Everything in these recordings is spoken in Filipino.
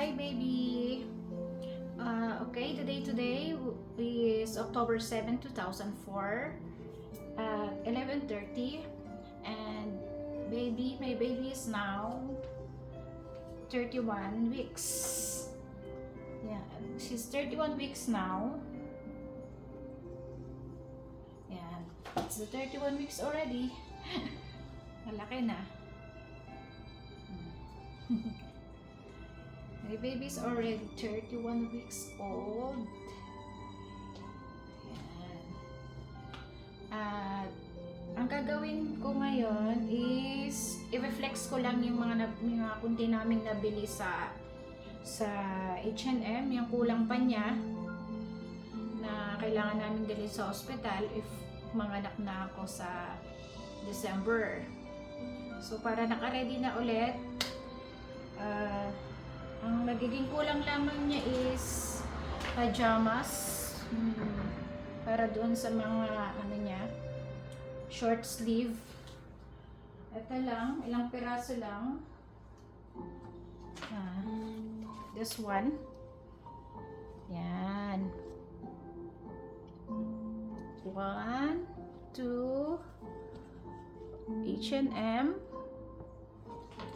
Hi, baby. Okay, today is October 7, 2004 at 11:30, and my baby is now 31 weeks. Yeah, she's 31 weeks now. Yeah, it's 31 weeks already. Malaki na. My baby is already 31 weeks old. Ayan. At ang gagawin ko ngayon is i-reflex ko lang yung mga kunti naming nabili sa H&M, yung kulang pa niya na kailangan namin dalhin sa hospital if manganak na ako sa December. So para naka-ready na ulit, ang magiging kulang lamang niya is pajamas para doon sa mga niya, short sleeve. Ito lang, ilang piraso lang. This one. Yan. 1, 2 H&M.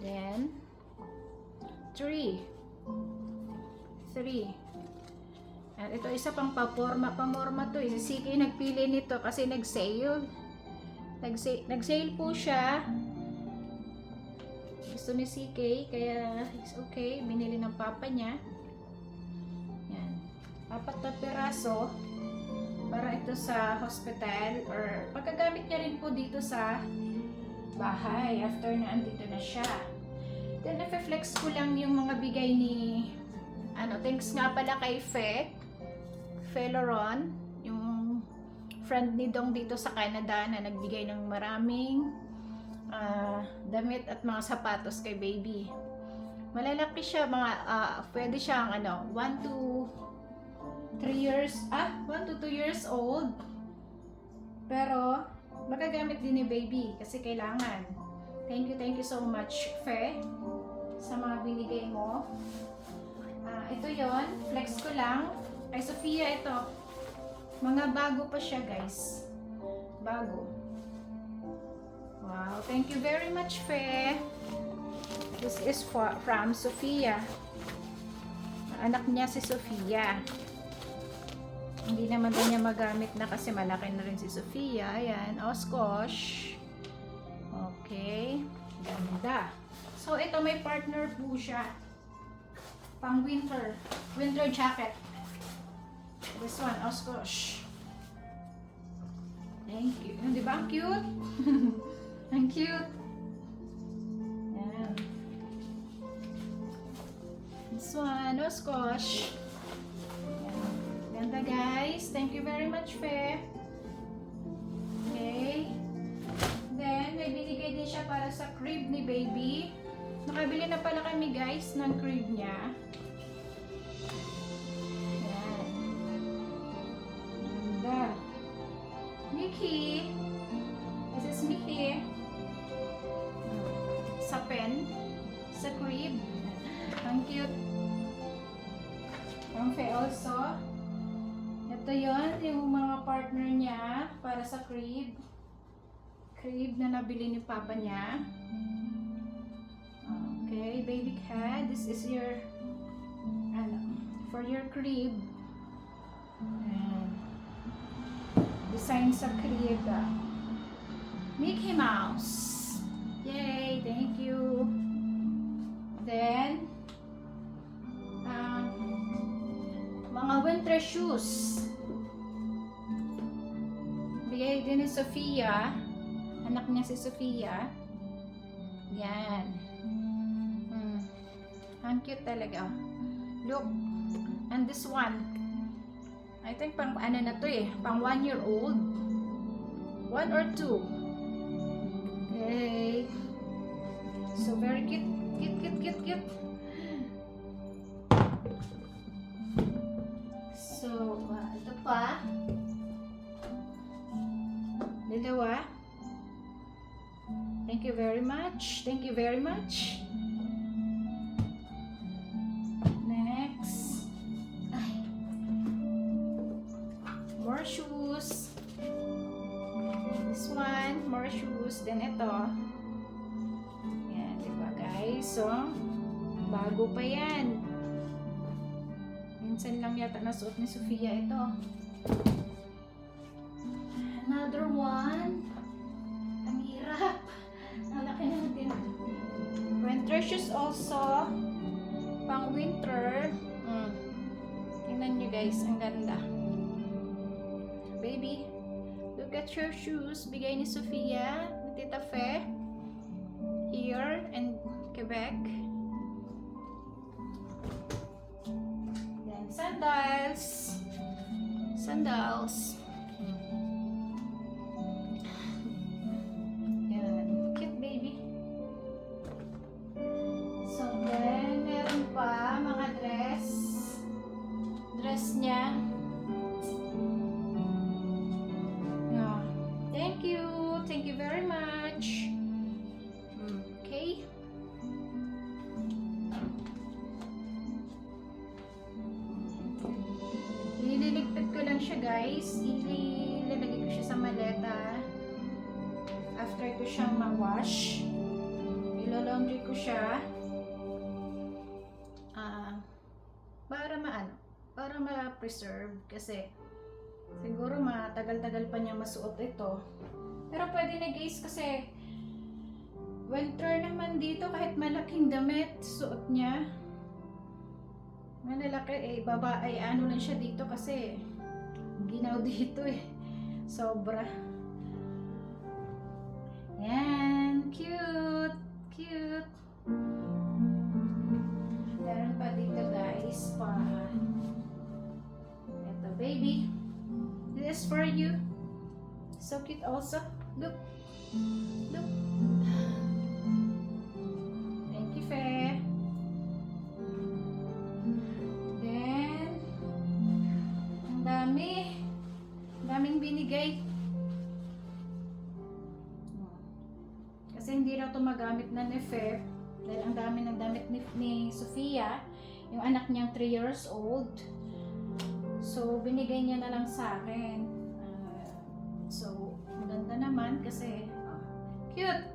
Then 3. At ito isa pang pamorma to. Si CK nagpili nito kasi nag-sale. Nag-sale po siya. Gusto ni CK kaya it's okay. Binili ng papa niya. Yan. 4 na piraso para ito sa hospital or pagkagamit niya rin po dito sa bahay after na andito na siya. Then, na-flex ko lang yung mga bigay ni, thanks nga pala kay Fe Loron, yung friend ni Dong dito sa Canada na nagbigay ng maraming damit at mga sapatos kay baby. Malalaki siya, pwede siyang 1 to 2 years old. Pero, magagamit din ni baby kasi kailangan. Thank you so much, Fe, sa mga binigay mo. Ito yon, flex ko lang. Kay Sofia ito. Mga bago pa siya, guys. Bago. Wow, thank you very much, Fe. This is from Sofia. Anak niya si Sofia. Hindi naman din niya magamit na kasi malaki na rin si Sofia. Ayan, Oshkosh. Okay, ganda. So, ito may partner po siya. Pang winter jacket. This one, Oshkosh. Thank you. Di ba? Ang cute? Ang cute. Yan. This one, Oshkosh. Yan. Ganda, guys. Thank you very much, Fe. Okay. Then, may binigay din siya para sa crib ni baby. Nakabili na pala kami, guys, ng crib niya. Ayan. Ganda. Mickey. This is Mickey. Sa pen. Sa crib. Ang cute. Ang Fe also. Ito yon yung mga partner niya para sa crib. Na nabili ni papa niya. Okay, baby cat, this is your for your crib. And design sa crib. Mickey Mouse. Yay, thank you. Then mga winter shoes. Bigay din ni Sofia. Anak niya si Sofia. Yan. Ang cute talaga. Look. And this one. I think pang na to pang 1-year-old. 1 or 2. Okay. So very cute. Cute. So, ito pa. Dalawa. Thank you very much. winter shoes. Then ito. Yan, diba guys? So, bago pa yan. Minsan lang yata nasuot ni Sofia ito. Another one. Ang hirap. Ang laki natin. Winter shoes also. Pang winter. Tingnan nyo guys, ang ganda. Baby, look at your shoes. Bigay ni Sofia, ni Tita Fe. Here in Quebec. Then sandals. Sandals. Yan. Cute baby. So then, meron pa mga dress. Dress niya. Yeah. Thank you. Thank you very much. Okay. Ililigpit ko lang siya guys. Ilalagay ko siya sa maleta. After ko siyang ma-wash, ilo-laundry ko siya. Para ma-preserve kasi siguro matagal-tagal pa niya masuot ito. Pero pwede na guys kasi winter naman dito, kahit malaking damit suot niya. Malalaki ay ano lang siya dito kasi ginaw dito sobra. Yan, cute, cute. Meron pa dito guys pa. Ito baby, this is for you. So cute also. Look, look. Thank you, Fe. Then, ang daming binigay. Kasi hindi raw ito magamit na ni Fe. Dahil ang dami ng damit ni Sofia, yung anak niyang 3 years old. So, binigay niya na lang sa akin. So, maganda naman kasi cute.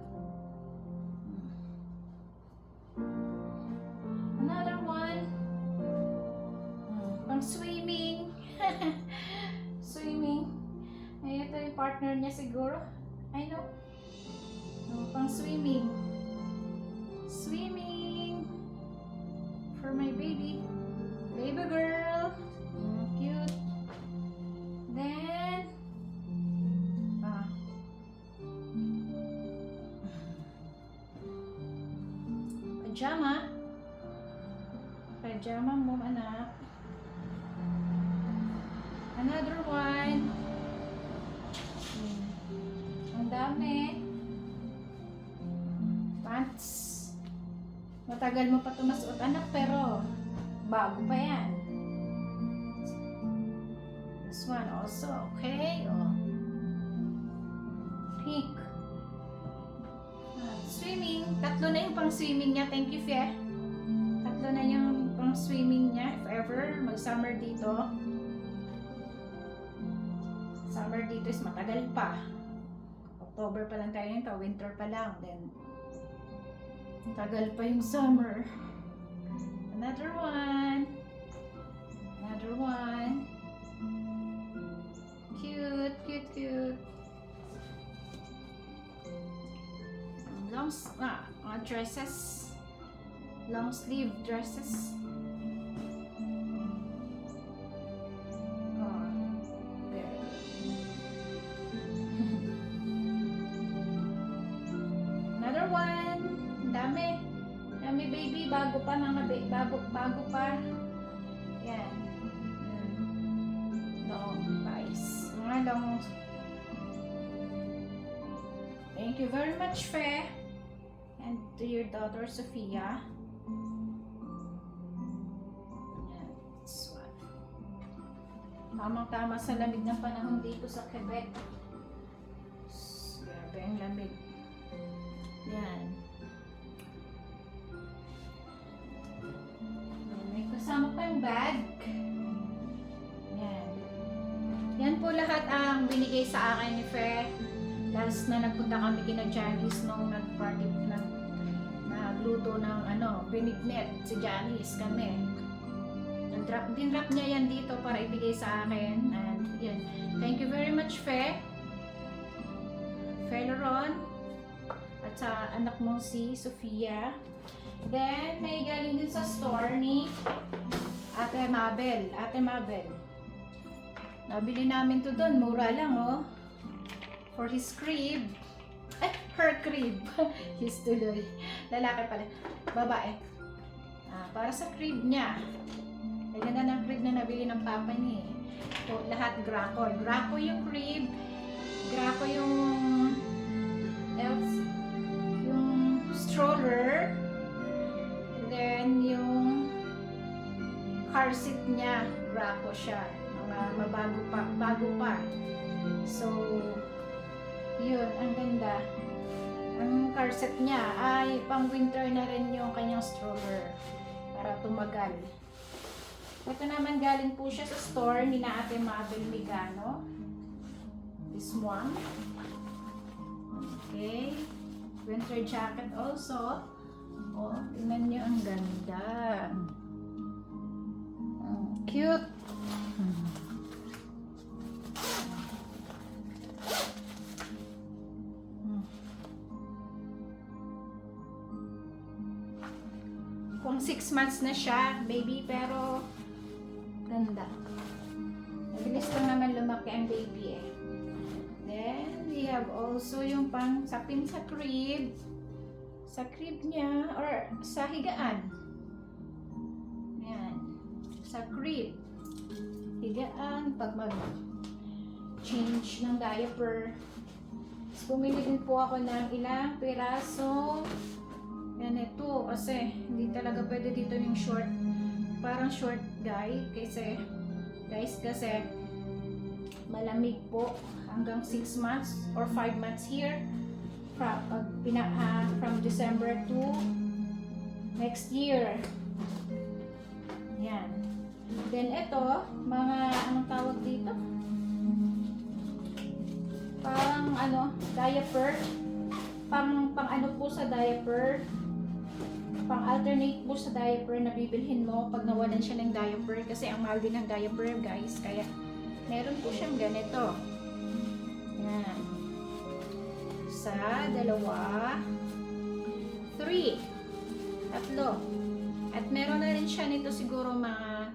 Another one. Pang swimming. Swimming. Ay, ito yung partner niya siguro. I know. Pang swimming. Swimming for my baby girl. Cute. Then pajama mo anak. Another one. Ang dami. Pants. Matagal mo pa ito masuot anak pero bago pa yan. This one also, okay? Pink. Swimming. Tatlo na yung pang swimming niya. Thank you, Fie. Tatlo na yung pang swimming niya. If ever mag-summer dito. Summer dito is matagal pa. October pa lang tayo nito. Winter pa lang. Then tagal pa yung summer. Another one. Another one. Cute, cute, cute. Dresses. Long sleeve dresses. There. Another one. Dami baby, bago pa bago pa. Yan. Long guys. Mga long. Thank you very much, Fe. And to your daughter, Sofia. Yan. This one. Tamang-tama sa lamig ng panahon dito sa Quebec. Grabe ang lamig. Yan. May kasama pa yung bag. Yan. Yan po lahat ang binigay sa akin ni Fe. Last na nagpunta kami kina Janice nung nag-party, nagluto ng binignet si Janice kami. Dinrap niya yan dito para ibigay sa akin. And yun. Thank you very much, Fe Loron. At sa anak mo si Sofia. Then, may galing din sa store ni Ate Mabel. Nabili namin to doon. Mura lang, oh. For his crib. Her crib. His tuloy. Lalaki pala. Babae. Para sa crib niya. Ang ganda ng crib na nabili ng papa niya. So, lahat Graco. Graco yung crib. Graco yung stroller. Then, yung car seat niya, Graco siya. Mga bago pa. So, yun, ang ganda. Ang car seat niya ay pang winter na rin yung kanyang stroller para tumagal. Ito naman galing po siya sa store ni na Ate Mabel Migano. This one. Okay. Winter jacket also. Oh, tingnan niyo, ang ganda. Cute. Kung 6 months na siya, baby, pero ganda. Mabilis lang naman lumaki ang baby eh. Then, we have also yung pang sapin sa crib. Sa crib niya, or sa higaan. Yan. Sa crib. Higaan, pag mag-change ng diaper. Bumili din po ako ng ilang piraso. Yan ito, kasi hindi talaga pwede dito yung short. Parang short guys, kasi malamig po hanggang 6 months or 5 months here. From December to next year. Yan. Then ito, mga anong tawag dito? Parang diaper. Pang ano po sa diaper. Pang alternate po sa diaper na bibilhin mo pag nawalan siya ng diaper, kasi ang mahal din ng diaper, guys. Kaya meron po siyang ganito. Yan. Sa 2, 3, 3. At meron na rin siya nito siguro mga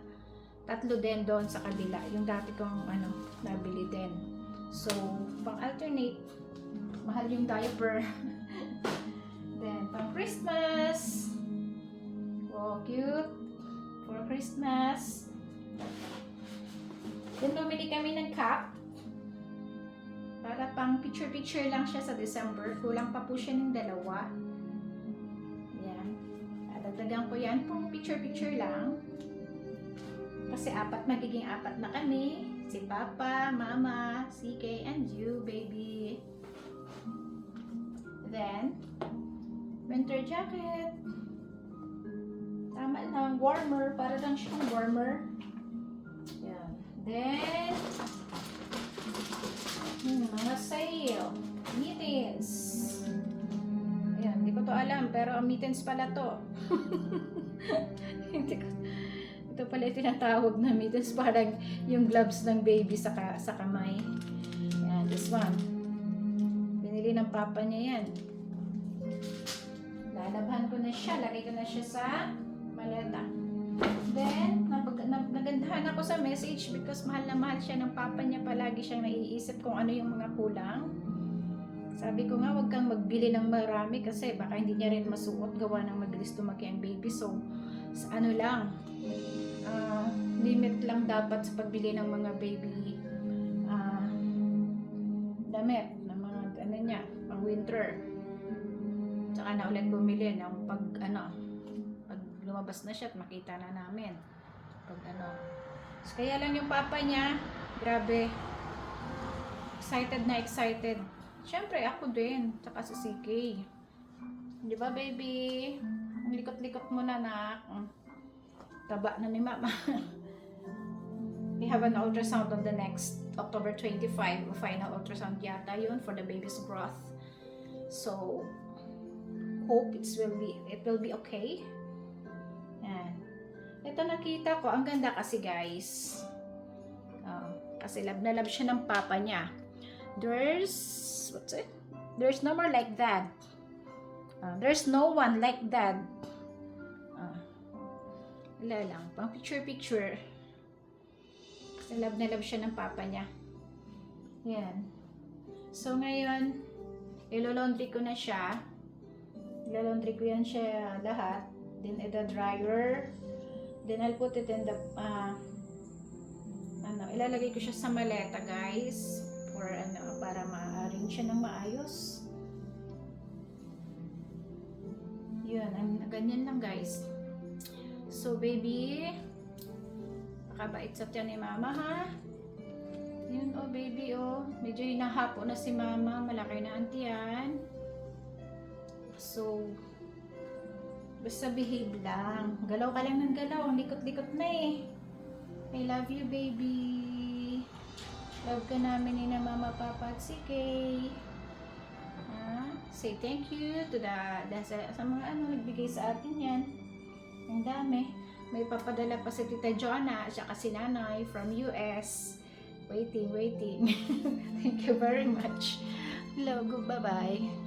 3 din doon sa kabila. Yung dati kong nabili din. So, pang alternate, mahal yung diaper. Then, pang Christmas. Oh, cute. For Christmas. Then, bumili kami ng cap. Para pang picture-picture lang siya sa December. Kulang pa po siya ng 2. Yan. Dagdagan ko yan pang picture-picture lang. Kasi magiging 4 na kami. Si Papa, Mama, CK, and you, baby. Then, winter jacket. Tama lang, warmer. Para lang siyang warmer. Yan. Then, mga sale. Mittens. Ayan, hindi ko to alam, pero mittens pala to. Ito pala yung tinatawag na mittens, parang yung gloves ng baby sa kamay. Ayan, this one. Binili ng papa niya yan. Lalabhan ko na siya, lagay ko na siya sa maleta. Then, nagandahan ako sa message because mahal na mahal siya ng papa niya. Palagi siyang naiisip kung ano yung mga kulang. Sabi ko nga, huwag kang magbili ng marami kasi baka hindi niya rin masuot, gawa ng mabilis lumaki ang baby. So, limit lang dapat sa pagbili ng mga baby damit na mga pang winter. Saka na ulit bumili ng pag lumabas na siya at makita na namin pag So, kaya lang yung papa niya, grabe, excited. Syempre ako din, tsaka si CK. Di ba, baby? Ang likot-likot mo na, nak. Taba na ni mama. We have an ultrasound on the next October 25, final ultrasound yata yun for the baby's growth. So, hope it will be okay. Yan. Ito nakita ko, ang ganda kasi guys. Kasi love na love siya ng papa niya. There's no more like that. There's no one like that. Wala lang, pang picture. Kasi love na love siya ng papa niya. Yan. So ngayon, ilo-laundry ko na siya. Ilo-laundry ko yan siya lahat. Then ito dryer. Then I'll put it in the ilalagay ko siya sa maleta guys for para ma-arrange siya ng maayos. Yun, ganyan lang guys. So baby, nakabait sa tiyan ni mama ha. Yun oh baby oh, medyo hinahapo na si mama, malaki na ang tiyan. So basta behave lang, galaw ka lang ng galaw, likot-likot na eh. I love you baby. Love ka namin ni na mama, papa at si Kay. Say thank you to sa mga nagbigay sa atin yan. Ang dami. May papadala pa si Tita Jonah at saka si Nanay from US. Waiting. Thank you very much. Hello, bye-bye.